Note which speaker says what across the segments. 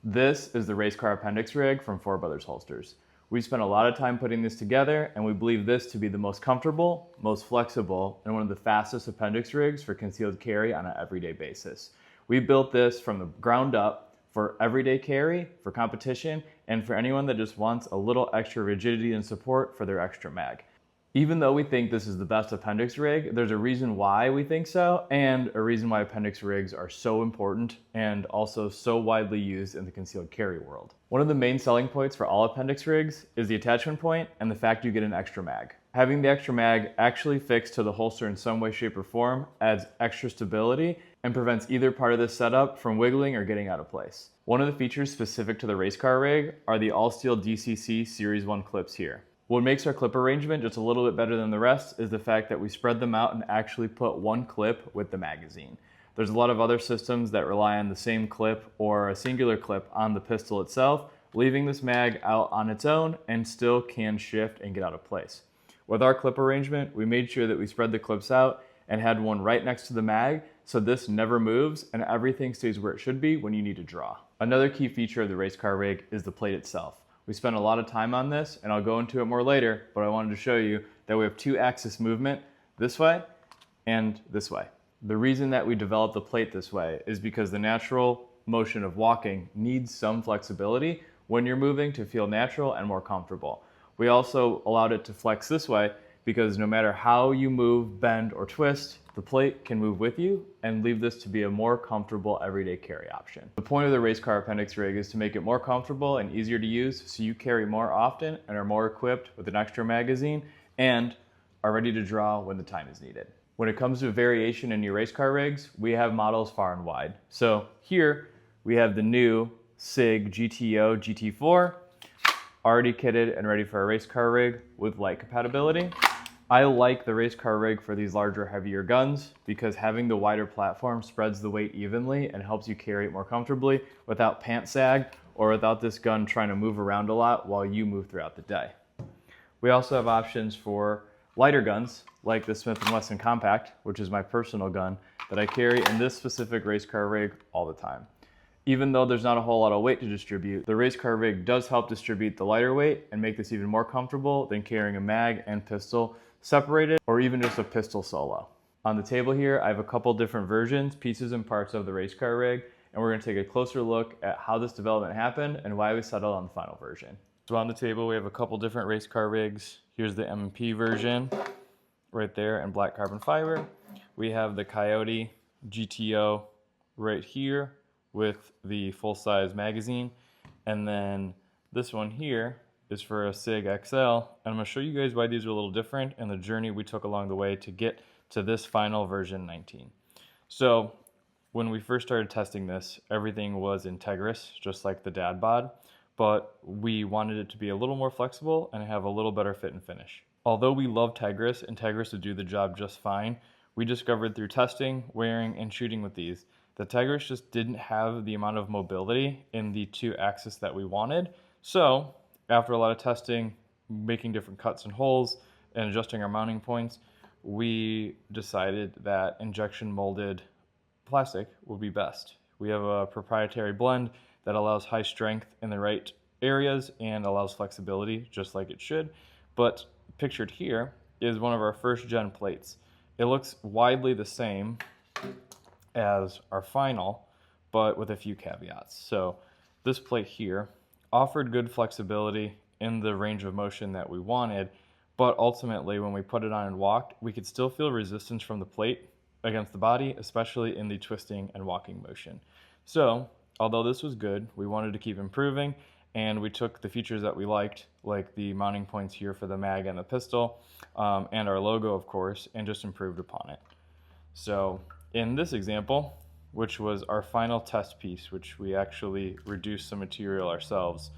Speaker 1: This is the RaceCar Appendix Rig from Four Brothers Holsters. We spent a lot of time putting this together, and we believe this to be the most comfortable, most flexible, and one of the fastest appendix rigs for concealed carry on an everyday basis. We built this from the ground up for everyday carry, for competition, and for anyone that just wants a little extra rigidity and support for their extra mag. Even though we think this is the best appendix rig, there's a reason why we think so, and a reason why appendix rigs are so important and also so widely used in the concealed carry world. One of the main selling points for all appendix rigs is the attachment point and the fact you get an extra mag. Having the extra mag actually fixed to the holster in some way, shape, or form adds extra stability and prevents either part of this setup from wiggling or getting out of place. One of the features specific to the RaceCar rig are the all-steel DCC Series 1 clips here. What makes our clip arrangement just a little bit better than the rest is the fact that we spread them out and actually put one clip with the magazine. There's a lot of other systems that rely on the same clip or a singular clip on the pistol itself, leaving this mag out on its own and still can shift and get out of place. With our clip arrangement, we made sure that we spread the clips out and had one right next to the mag, so this never moves and everything stays where it should be when you need to draw. Another key feature of the RaceCar rig is the plate itself. We spent a lot of time on this, and I'll go into it more later, but I wanted to show you that we have two-axis movement this way and this way. The reason that we developed the plate this way is because the natural motion of walking needs some flexibility when you're moving to feel natural and more comfortable. We also allowed it to flex this way because no matter how you move, bend, or twist, the plate can move with you and leave this to be a more comfortable everyday carry option. The point of the RaceCar Appendix Rig is to make it more comfortable and easier to use so you carry more often and are more equipped with an extra magazine and are ready to draw when the time is needed. When it comes to variation in your RaceCar rigs, we have models far and wide. So here we have the new SIG GTO GT4, already kitted and ready for a RaceCar rig with light compatibility. I like the RaceCar rig for these larger, heavier guns because having the wider platform spreads the weight evenly and helps you carry it more comfortably without pant sag or without this gun trying to move around a lot while you move throughout the day. We also have options for lighter guns like the Smith & Wesson Compact, which is my personal gun that I carry in this specific RaceCar rig all the time. Even though there's not a whole lot of weight to distribute, the RaceCar rig does help distribute the lighter weight and make this even more comfortable than carrying a mag and pistol separated or even just a pistol solo. On the table here, I have a couple different versions, pieces and parts of the RaceCar rig, and we're gonna take a closer look at how this development happened and why we settled on the final version. So on the table, we have a couple different RaceCar rigs. Here's the M&P version right there in black carbon fiber. We have the Coyote GTO right here with the full-size magazine, and then this one here is for a SIG XL, and I'm going to show you guys why these are a little different and the journey we took along the way to get to this final version 19. So when we first started testing this, everything was Integris, just like the dad bod, but we wanted it to be a little more flexible and have a little better fit and finish. Although we love Integris would do the job just fine, we discovered through testing, wearing, and shooting with these that Integris just didn't have the amount of mobility in the two axis that we wanted. So after a lot of testing, making different cuts and holes, and adjusting our mounting points, we decided that injection molded plastic would be best. We have a proprietary blend that allows high strength in the right areas and allows flexibility just like it should. But pictured here is one of our first gen plates. It looks widely the same as our final, but with a few caveats. So this plate here offered good flexibility in the range of motion that we wanted, but ultimately when we put it on and walked, we could still feel resistance from the plate against the body, especially in the twisting and walking motion. So although this was good, we wanted to keep improving, and we took the features that we liked, like the mounting points here for the mag and the pistol, and our logo of course, and just improved upon it. So in this example, which was our final test piece, which we actually reduced some material ourselves.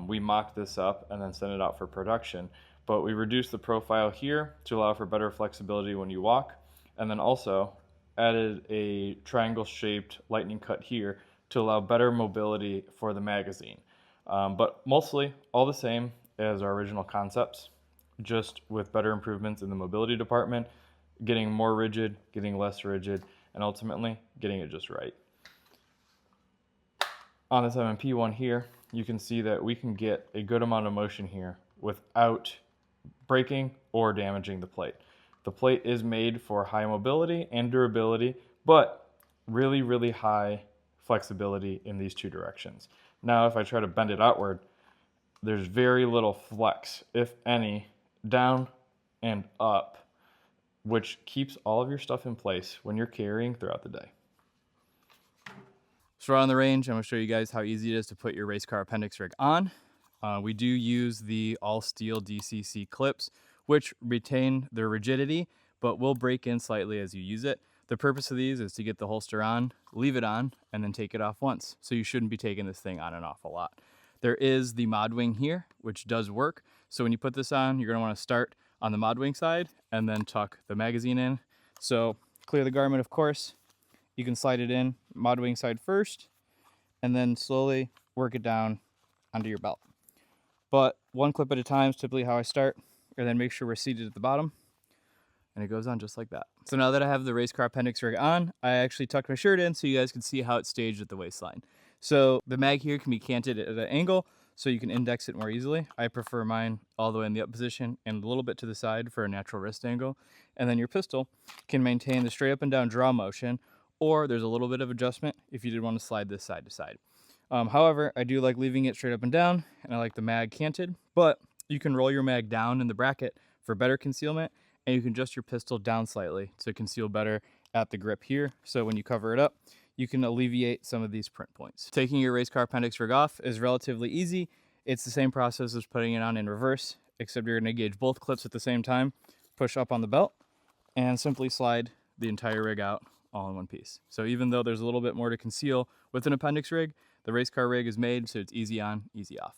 Speaker 1: We mocked this up and then sent it out for production, but we reduced the profile here to allow for better flexibility when you walk, and then also added a triangle-shaped lightning cut here to allow better mobility for the magazine. But mostly all the same as our original concepts, just with better improvements in the mobility department, getting more rigid, getting less rigid, and ultimately getting it just right. On this M&P one here, you can see that we can get a good amount of motion here without breaking or damaging the plate. The plate is made for high mobility and durability, but really, really high flexibility in these two directions. Now, if I try to bend it outward, there's very little flex, if any, down and up, which keeps all of your stuff in place when you're carrying throughout the day. So we're on the range. I'm going to show you guys how easy it is to put your RaceCar Appendix Rig on. We do use the all steel DCC clips, which retain their rigidity, but will break in slightly as you use it. The purpose of these is to get the holster on, leave it on, and then take it off once. So you shouldn't be taking this thing on and off a lot. There is the mod wing here, which does work. So when you put this on, you're going to want to start on the mod wing side and then tuck the magazine in. So clear the garment, of course. You can slide it in mod wing side first, and then slowly work it down onto your belt. But one clip at a time is typically how I start, and then make sure we're seated at the bottom, and it goes on just like that. So now that I have the RaceCar Appendix Rig on, I actually tucked my shirt in so you guys can see how it's staged at the waistline. So the mag here can be canted at an angle so you can index it more easily. I prefer mine all the way in the up position and a little bit to the side for a natural wrist angle. And then your pistol can maintain the straight up and down draw motion, or there's a little bit of adjustment if you did want to slide this side to side. However, I do like leaving it straight up and down, and I like the mag canted, but you can roll your mag down in the bracket for better concealment, and you can adjust your pistol down slightly to conceal better at the grip here. So when you cover it up, you can alleviate some of these print points. Taking your RaceCar Appendix Rig off is relatively easy. It's the same process as putting it on in reverse, except you're gonna engage both clips at the same time, push up on the belt, and simply slide the entire rig out all in one piece. So even though there's a little bit more to conceal with an appendix rig, the RaceCar rig is made so it's easy on, easy off.